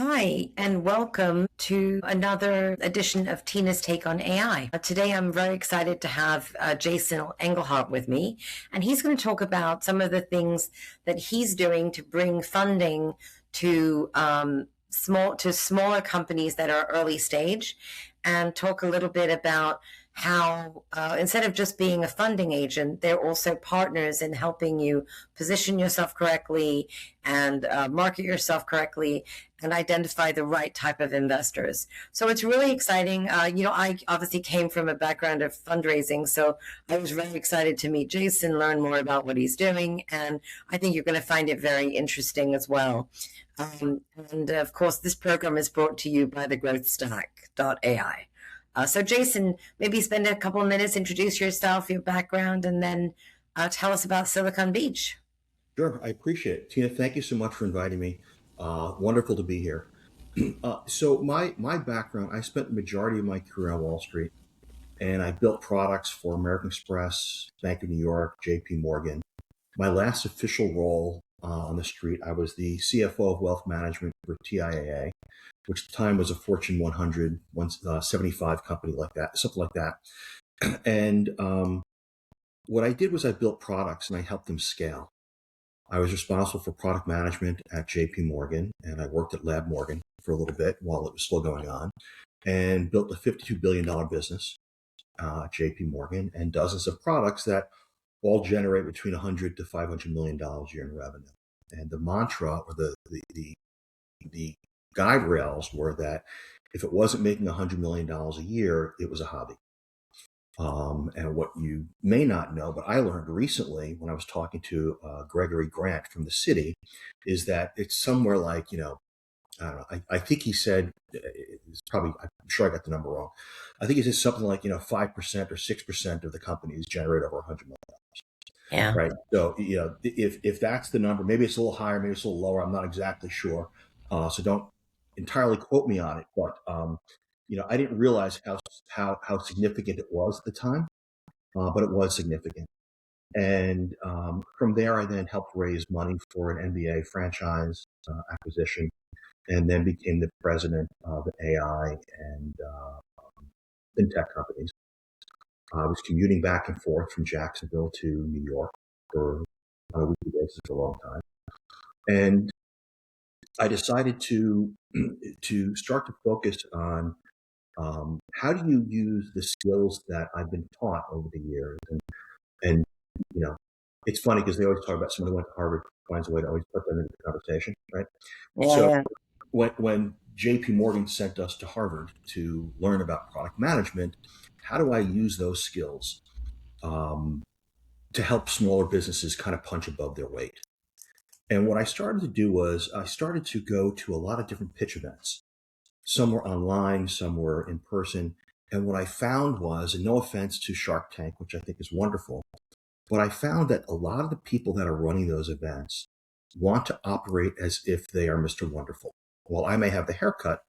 Hi, and welcome to another edition of Tina's Take on AI. Today, I'm very excited to have Jason Englehardt with me, and he's going to talk about some of the things that he's doing to bring funding to smaller companies that are early stage, and talk a little bit about how instead of just being a funding agent, they're also partners in helping you position yourself correctly and market yourself correctly and identify the right type of investors. So it's really exciting. I obviously came from a background of fundraising, so I was very excited to meet Jason, learn more about what he's doing, and I think you're going to find it very interesting as well. And of course, this program is brought to you by the growthstack.ai. So Jason, maybe spend a couple of minutes, introduce yourself, your background, and then tell us about Silicon Beach. Sure, I appreciate it. Tina, thank you so much for inviting me. Wonderful to be here. So my background, I spent the majority of my career on Wall Street, and I built products for American Express, Bank of New York, J.P. Morgan. My last official role on the street, I was the CFO of Wealth Management for TIAA, which at the time was a Fortune 100, 175 company like that, something like that. And what I did was I built products and I helped them scale. I was responsible for product management at JP Morgan, and I worked at Lab Morgan for a little bit while it was still going on, and built a $52 billion business at JP Morgan and dozens of products that all generate between $100 to $500 million a year in revenue. And the mantra or the guide rails were that if it wasn't making $100 million a year, it was a hobby. And what you may not know, but I learned recently when I was talking to Gregory Grant from the city, is that it's somewhere like, I don't know, I think he said, it's probably, I'm sure I got the number wrong. I think he said something like, 5% or 6% of the companies generate over $100 million. Yeah. Right. So, if that's the number, maybe it's a little higher, maybe it's a little lower. I'm not exactly sure. So don't entirely quote me on it, but, I didn't realize how significant it was at the time, but it was significant. And from there, I then helped raise money for an NBA franchise acquisition, and then became the president of AI and fintech companies. I was commuting back and forth from Jacksonville to New York for on a weekly basis for a long time, and I decided to to start to focus on how do you use the skills that I've been taught over the years, and you know, it's funny because they always talk about someone who went to Harvard finds a way to always put them into the conversation, right? Yeah, So yeah. when J.P. Morgan sent us to Harvard to learn about product management, how do I use those skills um, to help smaller businesses kind of punch above their weight? And what I started to do was I started to go to a lot of different pitch events. Some were online, some were in person. And what I found was, and no offense to Shark Tank, which I think is wonderful, but I found that a lot of the people that are running those events want to operate as if they are Mr. Wonderful. While I may have the haircut,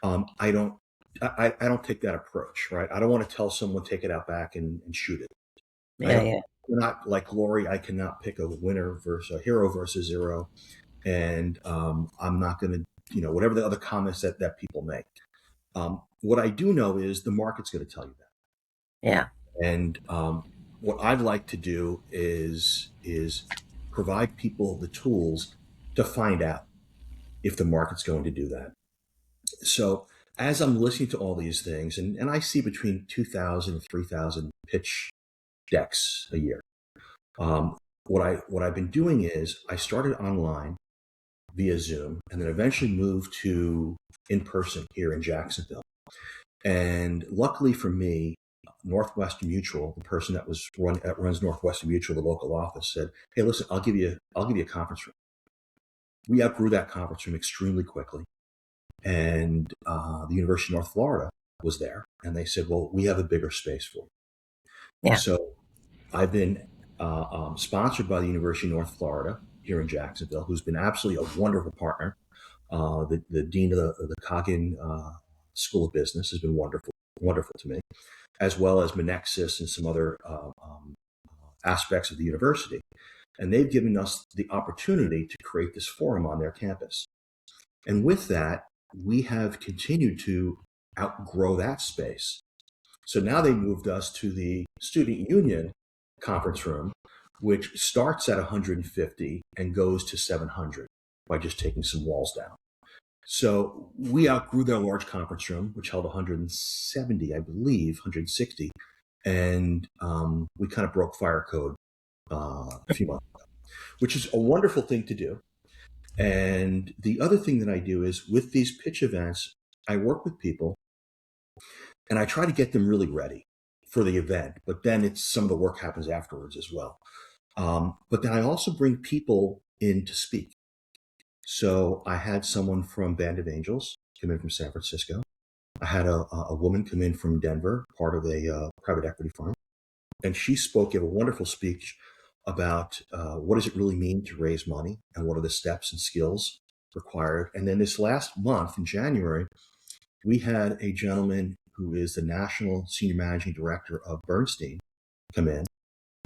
I don't. I don't take that approach, right? I don't want to tell someone take it out back and shoot it. I Yeah, don't. yeah. Not like Lori. I cannot pick a winner versus a hero versus zero, and I'm not going to, whatever the other comments that people make. What I do know is the market's going to tell you that. Yeah. And what I'd like to do is provide people the tools to find out if the market's going to do that. So as I'm listening to all these things, and I see between 2,000 and 3,000 pitch decks a year. What I've been doing is I started online via Zoom, and then eventually moved to in person here in Jacksonville. And luckily for me, Northwestern Mutual, the person that runs Northwestern Mutual, the local office, said, "Hey, listen, I'll give you a conference room." We outgrew that conference room extremely quickly, and the University of North Florida was there, and they said, "Well, we have a bigger space for you." Yeah. So I've been sponsored by the University of North Florida here in Jacksonville, who's been absolutely a wonderful partner. The dean of the Coggin School of Business has been wonderful to me, as well as Menexus and some other aspects of the university. And they've given us the opportunity to create this forum on their campus. And with that, we have continued to outgrow that space. So now they moved us to the student union conference room, which starts at 150 and goes to 700 by just taking some walls down. So we outgrew their large conference room, which held 170, I believe, 160, and we kind of broke fire code a few months ago, which is a wonderful thing to do. And the other thing that I do is with these pitch events, I work with people and I try to get them really ready for the event, but then it's some of the work happens afterwards as well. But then I also bring people in to speak. So I had someone from Band of Angels come in from San Francisco. I had a woman come in from Denver, part of a private equity firm, and she gave a wonderful speech about what does it really mean to raise money and what are the steps and skills required. And then this last month in January, we had a gentleman who is the national senior managing director of Bernstein come in,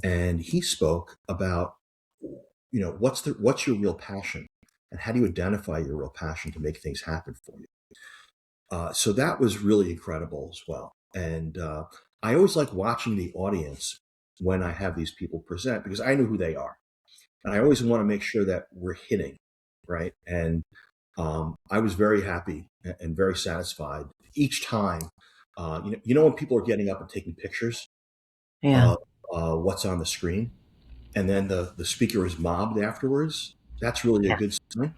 and he spoke about, what's your real passion and how do you identify your real passion to make things happen for you. So that was really incredible as well. And I always like watching the audience when I have these people present because I know who they are. And I always want to make sure that we're hitting, right? And I was very happy and very satisfied each time. When people are getting up and taking pictures Yeah. of what's on the screen, and then the speaker is mobbed afterwards, that's really a Yeah. good sign.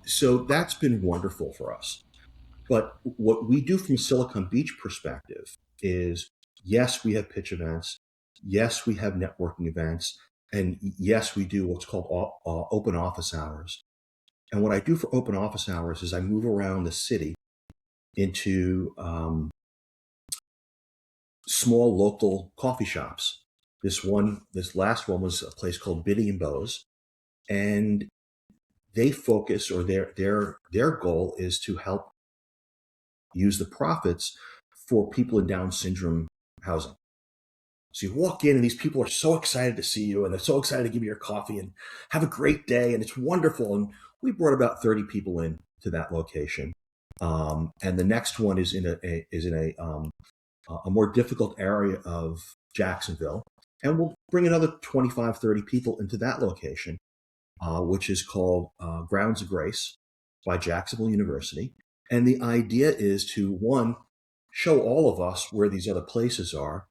So that's been wonderful for us. But what we do from Silicon Beach perspective is, yes, we have pitch events. Yes, we have networking events. And yes, we do what's called open office hours. And what I do for open office hours is I move around the city into small local coffee shops. This last one was a place called Biddy and Bowes. And they focus, or their goal is to help use the profits for people in Down syndrome housing. So you walk in and these people are so excited to see you and they're so excited to give you your coffee and have a great day and it's wonderful. And we brought about 30 people in to that location. And the next one is in a more difficult area of Jacksonville. And we'll bring another 25, 30 people into that location, which is called Grounds of Grace by Jacksonville University. And the idea is to, one, show all of us where these other places are,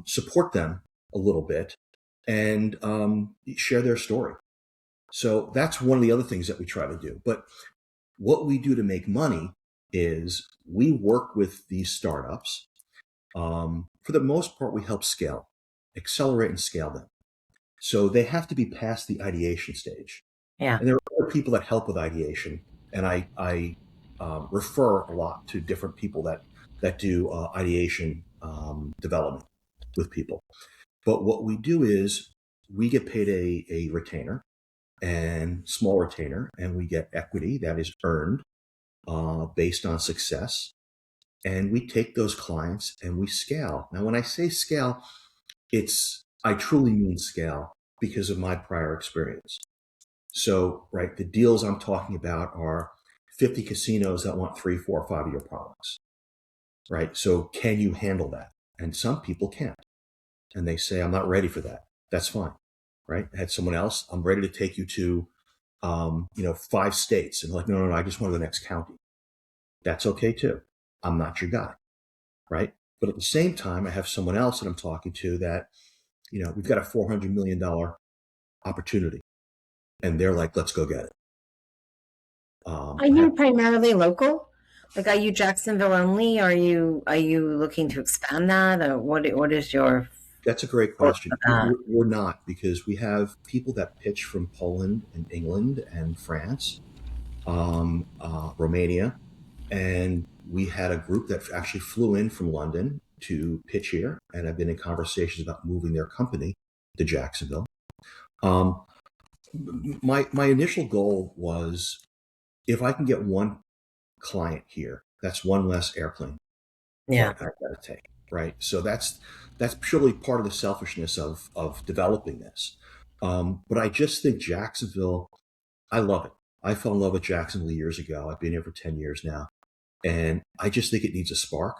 support them a little bit, and share their story. So that's one of the other things that we try to do. But what we do to make money is we work with these startups. For the most part, we help accelerate and scale them. So they have to be past the ideation stage. Yeah. And there are other people that help with ideation. And I refer a lot to different people that do ideation development with people. But what we do is we get paid a retainer and small retainer, and we get equity that is earned based on success. And we take those clients and we scale. Now, when I say scale, I truly mean scale because of my prior experience. So, right, the deals I'm talking about are 50 casinos that want 3, 4, 5-year products, right? So can you handle that? And some people can't. And they say, I'm not ready for that. That's fine, right? I had someone else, I'm ready to take you to, 5 states. And like, no, I just want to the next county. That's okay too. I'm not your guy, right? But at the same time, I have someone else that I'm talking to that, we've got a $400 million opportunity. And they're like, let's go get it. Are you primarily local? Like, are you Jacksonville only? Are you looking to expand that, or what is your? That's a great question. We're not, because we have people that pitch from Poland and England and France, Romania, and we had a group that actually flew in from London to pitch here, and I've been in conversations about moving their company to Jacksonville. My initial goal was, if I can get one client here, that's one less airplane Yeah. I got to take, right? So that's purely part of the selfishness of developing this. But I just think Jacksonville, I love it. I fell in love with Jacksonville years ago. I've been here for 10 years now. And I just think it needs a spark.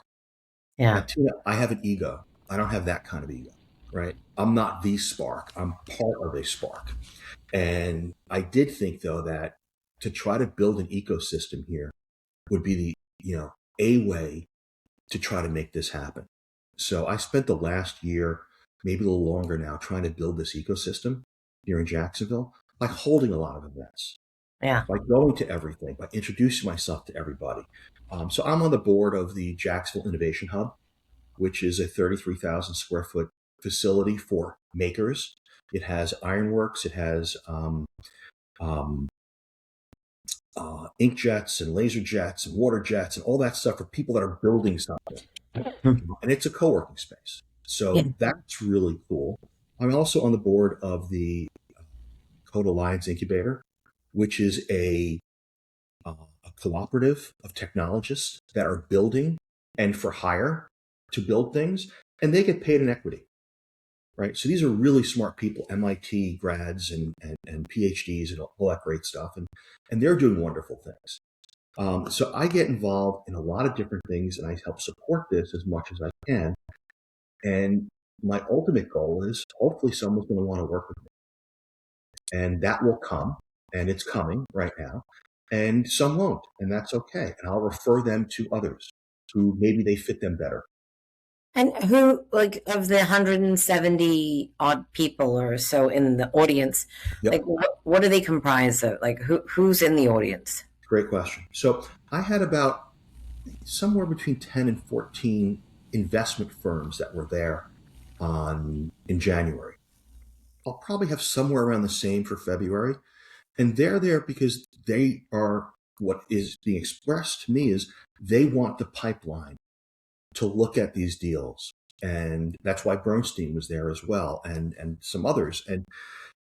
Now, Yeah. Tina, I have an ego. I don't have that kind of ego, right? I'm not the spark. I'm part of a spark. And I did think, though, that to try to build an ecosystem here would be a way to try to make this happen. So I spent the last year, maybe a little longer now, trying to build this ecosystem here in Jacksonville by holding a lot of events, Yeah. by going to everything, by introducing myself to everybody. So I'm on the board of the Jacksonville Innovation Hub, which is a 33,000 square foot facility for makers. It has ironworks, it has um, ink jets and laser jets and water jets and all that stuff for people that are building something. And it's a co-working space. Yeah. So that's really cool. I'm also on the board of the Code Alliance Incubator, which is a cooperative of technologists that are building and for hire to build things, and they get paid in equity, right? So these are really smart people, MIT grads and PhDs and all that great stuff, and they're doing wonderful things. So I get involved in a lot of different things, and I help support this as much as I can. And my ultimate goal is hopefully someone's going to want to work with me, and that will come, and it's coming right now. And some won't, and that's okay. And I'll refer them to others who maybe they fit them better. And who, like, of the 170 odd people or so in the audience, like, Yep, what do they comprise of? Like, who's in the audience? great question. So I had about somewhere between 10 and 14 investment firms that were there in January. I'll probably have somewhere around the same for February. And they're there because they are what is being expressed to me is they want the pipeline to look at these deals. And that's why Bernstein was there as well, and some others. And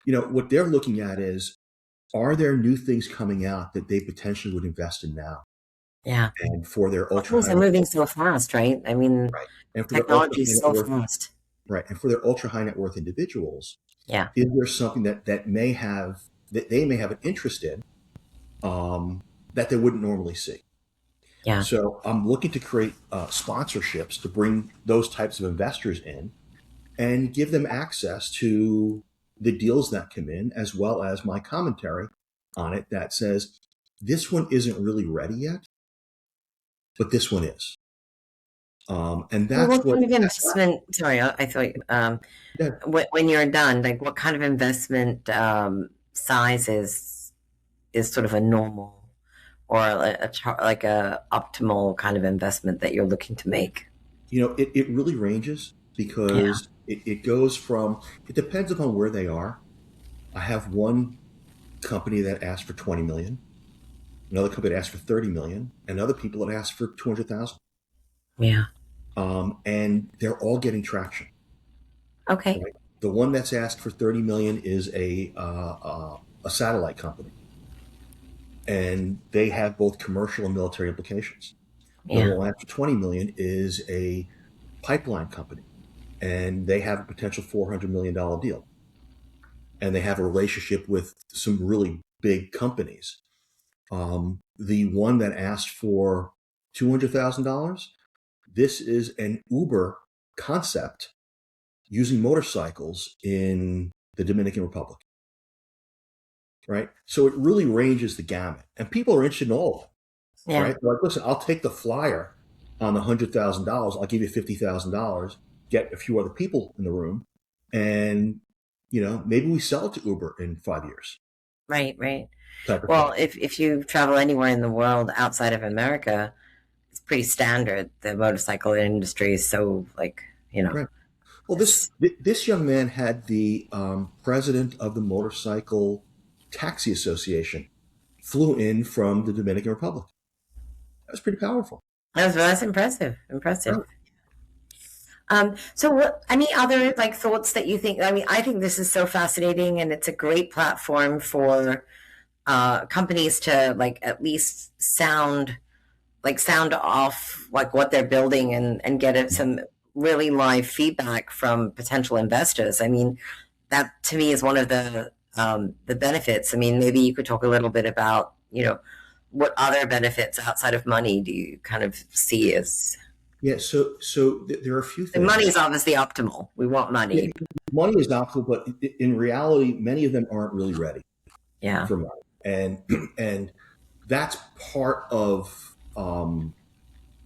what they're looking at is, are there new things coming out that they potentially would invest in now? Yeah. And for their Well, ultra things high are net moving worth, so fast, right? I mean, right? And for their ultra technology high is net so worth, fast. right? And for their ultra high net worth individuals, Yeah. is there something that they may have an interest in, that they wouldn't normally see? Yeah. So I'm looking to create sponsorships to bring those types of investors in and give them access to the deals that come in, as well as my commentary on it that says, this one isn't really ready yet, but this one is. And Well, that's what what, kind of investment? Sorry, I thought yeah, when you're done, like, what kind of investment size is sort of a normal or like a optimal kind of investment that you're looking to make? it really ranges Yeah. because it goes from, it depends upon where they are. I have one company that asked for 20 million, another company that asked for 30 million, and other people that asked for 200,000. Yeah. And they're all getting traction, Okay. right? The one that's asked for 30 million is a satellite company, and they have both commercial and military implications. The Yeah. one after 20 million is a pipeline company, and they have a potential $400 million deal, and they have a relationship with some really big companies. The one that asked for $200,000, this is an Uber concept using motorcycles in the Dominican Republic, right? So it really ranges the gamut, and people are interested in all of it, Yeah. right? They're like, listen, I'll take the flyer on the $100,000. I'll give you $50,000, get a few other people in the room, and maybe we sell it to Uber in 5 years, Right. Right. type of thing. Well, if you travel anywhere in the world outside of America, it's pretty standard. The motorcycle industry is so, like, Right. Well, this it's this young man had the president of the Motorcycle Taxi Association flew in from the Dominican Republic. That was pretty powerful. that's impressive. Impressive. Right. So what, any other, like, thoughts that you think? I mean, I think this is so fascinating, and it's a great platform for companies to, like, at least sound off like what they're building, and get some really live feedback from potential investors. I mean, that to me is one of the the benefits. I mean, maybe you could talk a little bit about, what other benefits outside of money do you kind of see as? Yeah, there are a few And money things. is obviously optimal. We want Yeah, money. money is optimal, but in reality, many of them aren't really ready Yeah. for money, and and that's part of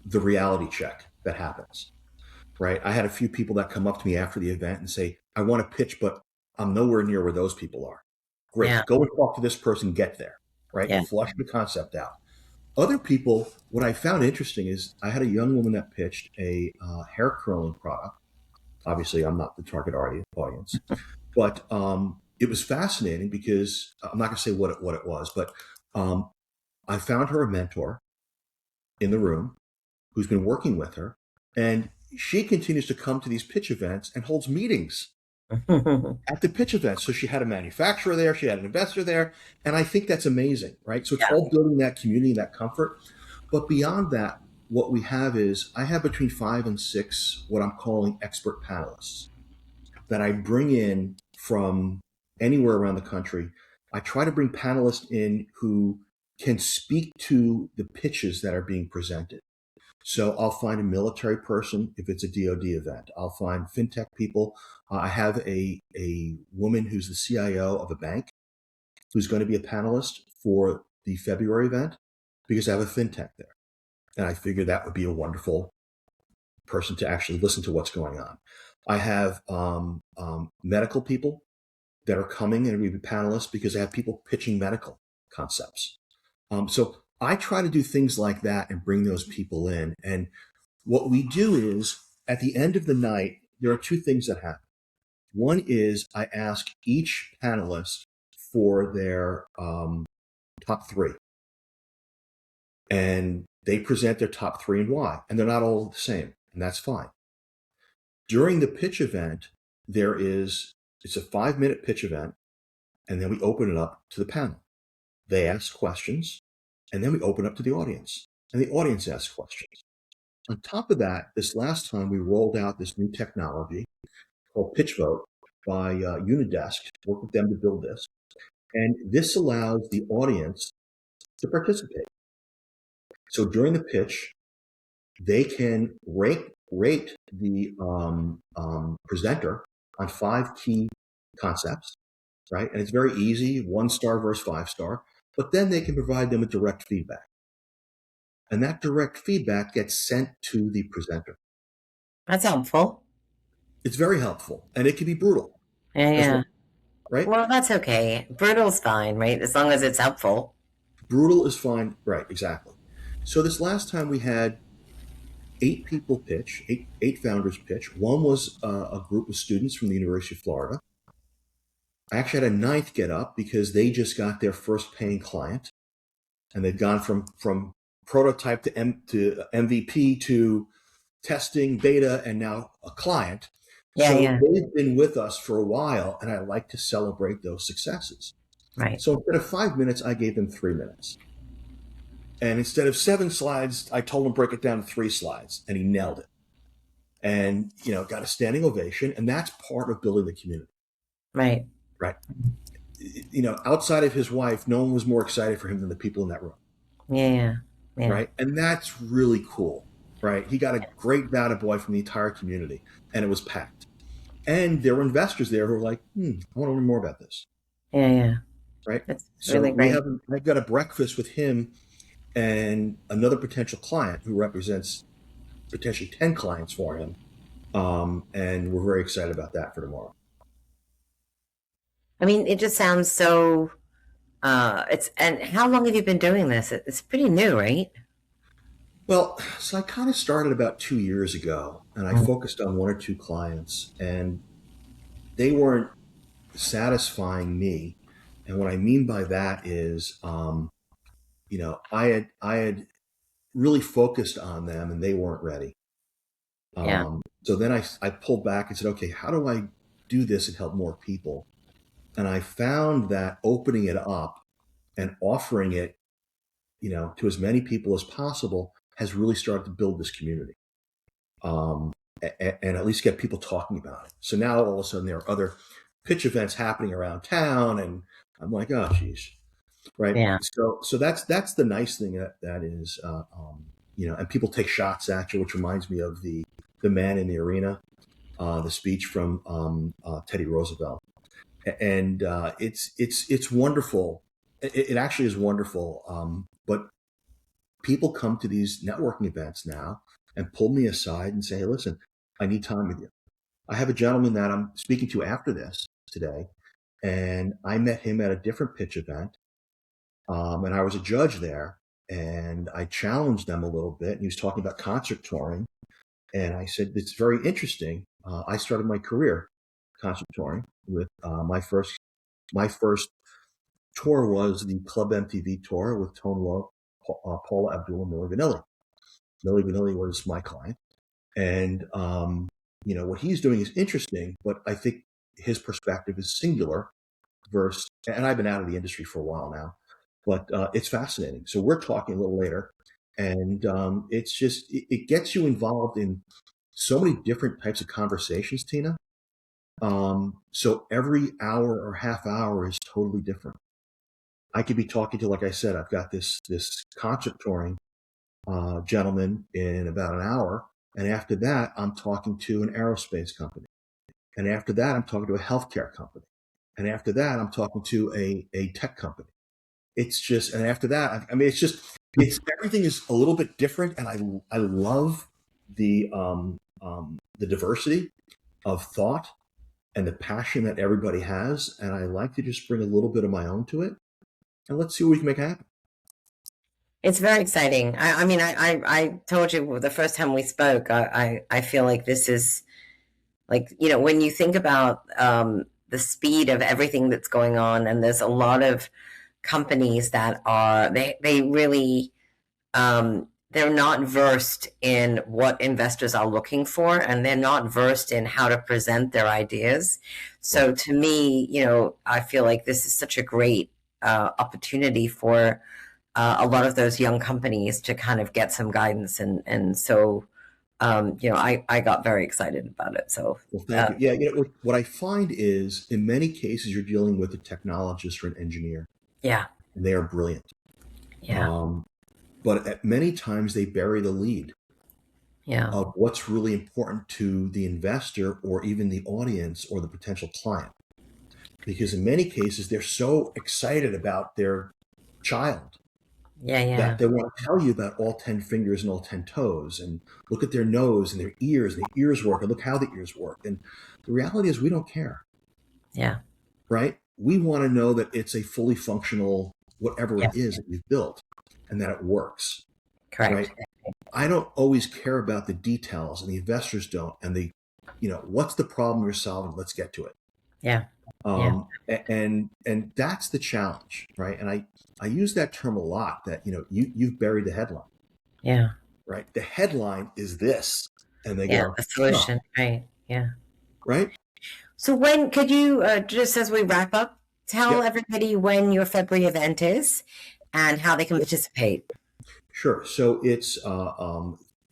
the reality check that happens, right? I had a few people that come up to me after the event and say, "I want to pitch, but I'm nowhere near where those people are." Yeah. Great, go and talk to this person, get there, right? Yeah. Flush the concept out. Other people, what I found interesting is I had a young woman that pitched a hair curling product. Obviously, I'm not the target audience, but it was fascinating because I'm not going to say what it was, but um, I found her a mentor in the room who's been working with her, and she continues to come to these pitch events and holds meetings at the pitch events. So she had a manufacturer there, she had an investor there, and I think that's amazing, right? So it's Yeah. all building that community, that comfort. But beyond that, what we have is I have between 5 and 6 what I'm calling expert panelists that I bring in from anywhere around the country. I try to bring panelists in who can speak to the pitches that are being presented. So I'll find a military person if it's a DoD event. I'll find fintech people. I have a woman who's the CIO of a bank who's going to be a panelist for the February event because I have a fintech there. And I figured that would be a wonderful person to actually listen to what's going on. I have medical people that are coming and will be panelists because I have people pitching medical concepts. So I try to do things like that and bring those people in. And what we do is at the end of the night, there are two things that happen. One is I ask each panelist for their top three, and they present their top three and why. And they're not all the same, and that's fine. During the pitch event, it's a 5-minute pitch event, and then we open it up to the panel. They ask questions, and then we open up to the audience, and the audience asks questions. On top of that, this last time we rolled out this new technology called Pitch Vote by Unidesk, worked with them to build this. And this allows the audience to participate. So during the pitch, they can rate the presenter on 5 key concepts, right? And it's very easy, 1 star versus 5 star, but then they can provide them with direct feedback. And that direct feedback gets sent to the presenter. That's helpful. It's very helpful, and it can be brutal Yeah. as well, Yeah. right? Well, that's okay. Brutal's fine, right? As long as it's helpful. Brutal is fine, right? Exactly. So this last time we had 8 people pitch, eight founders pitch. One was a group of students from the University of Florida. I actually had a ninth get up because they just got their first paying client, and they've gone from prototype to MVP to testing, beta, and now a client. Yeah. So Yeah. they've been with us for a while, and I like to celebrate those successes. Right. So instead of 5 minutes, I gave them 3 minutes. And instead of 7 slides, I told him break it down to 3 slides, and he nailed it. And got a standing ovation, and that's part of building the community, Right. right? Outside of his wife, no one was more excited for him than the people in that room, Yeah. Yeah. Yeah. right? And that's really cool, right? He got a great boy from the entire community, and it was packed. And there were investors there who were like, I want to learn more about this, Yeah. Yeah. right? That's So really great. I've got a breakfast with him and another potential client who represents potentially 10 clients for him. And we're very excited about that for tomorrow. I mean, it just sounds so. And how long have you been doing this? It's pretty new, right? Well, so I kind of started about 2 years ago, and I focused on 1 or 2 clients, and they weren't satisfying me. And what I mean by that is, I had really focused on them, and they weren't ready. Yeah. So then I pulled back and said, okay, how do I do this and help more people? And I found that opening it up and offering it, to as many people as possible has really started to build this community, and at least get people talking about it. So now all of a sudden there are other pitch events happening around town, and I'm like, oh, geez, right? Yeah. So that's the nice thing that is, and people take shots at you, which reminds me of the man in the arena, the speech from Teddy Roosevelt, and it's wonderful. It actually is wonderful, but people come to these networking events now and pull me aside and say, hey, listen, I need time with you. I have a gentleman that I'm speaking to after this today, and I met him at a different pitch event, and I was a judge there, and I challenged them a little bit, and he was talking about concert touring, and I said, it's very interesting. I started my career concert touring with my first tour was the Club MTV tour with Tone Loc, Paula Abdul, and Milli Vanilli. Milli Vanilli was my client. And, what he's doing is interesting, but I think his perspective is singular versus, and I've been out of the industry for a while now, but it's fascinating. So we're talking a little later, and it gets you involved in so many different types of conversations, Tina. So every hour or half hour is totally different. I could be talking to, like I said, I've got this concert touring gentleman in about an hour. And after that, I'm talking to an aerospace company. And after that, I'm talking to a healthcare company. And after that, I'm talking to a tech company. It's just, and after that, I mean, everything is a little bit different. And I love the diversity of thought and the passion that everybody has. And I like to just bring a little bit of my own to it. And let's see what we can make happen. It's very exciting. I mean, I told you the first time we spoke, I feel like this is like, when you think about the speed of everything that's going on, and there's a lot of companies that they really, they're not versed in what investors are looking for, and they're not versed in how to present their ideas. So to me, I feel like this is such a great opportunity for a lot of those young companies to kind of get some guidance, and so I got very excited about it. So well, thank you. Yeah, what I find is in many cases you're dealing with a technologist or an engineer. Yeah, and they are brilliant. Yeah, but at many times they bury the lead yeah, of what's really important to the investor or even the audience or the potential client. Because in many cases, they're so excited about their child yeah. that they want to tell you about all 10 fingers and all 10 toes, and look at their nose and their ears, work, and look how the ears work. And the reality is we don't care. Yeah. Right? We want to know that it's a fully functional, whatever it is that you've built, and that it works. Correct. Right? I don't always care about the details, and the investors don't. And what's the problem you're solving? Let's get to it. Yeah. And that's the challenge, right? And I use that term a lot, that you've buried the headline. Yeah. Right. The headline is this, and they Yeah, go the solution. no. Right. Yeah. Right. So when could you just as we wrap up, tell everybody when your February event is and how they can participate? Sure. So it's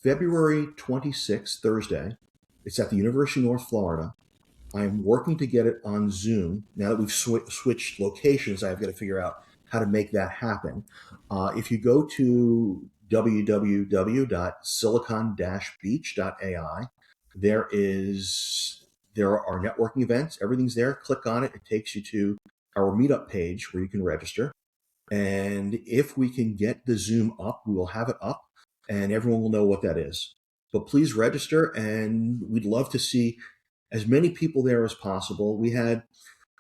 February 26th, Thursday. It's at the University of North Florida. I'm working to get it on Zoom. Now that we've switched locations, I've got to figure out how to make that happen. If you go to www.silicon-beach.ai, there are networking events. Everything's there. Click on it. It takes you to our meetup page where you can register. And if we can get the Zoom up, we will have it up, and everyone will know what that is. But please register, and we'd love to see as many people there as possible. We had,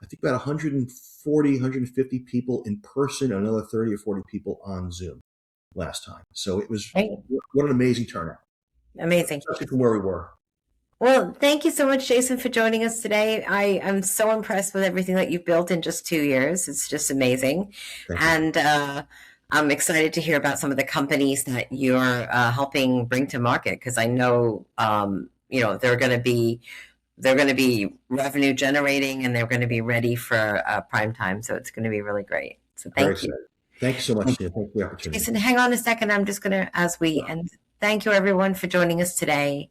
I think, about 140, 150 people in person, another 30 or 40 people on Zoom last time. So it was, what an amazing turnout. Amazing. Especially from where we were. Well, thank you so much, Jason, for joining us today. I am so impressed with everything that you've built in just 2 years. It's just amazing. And I'm excited to hear about some of the companies that you're helping bring to market, because I know, they're going to be revenue generating, and they're going to be ready for prime time. So it's going to be really great. So thank you. Thank you so much, Tina. Thank you for the opportunity. Jason, hang on a second. I'm just going to, as we end, thank you everyone for joining us today.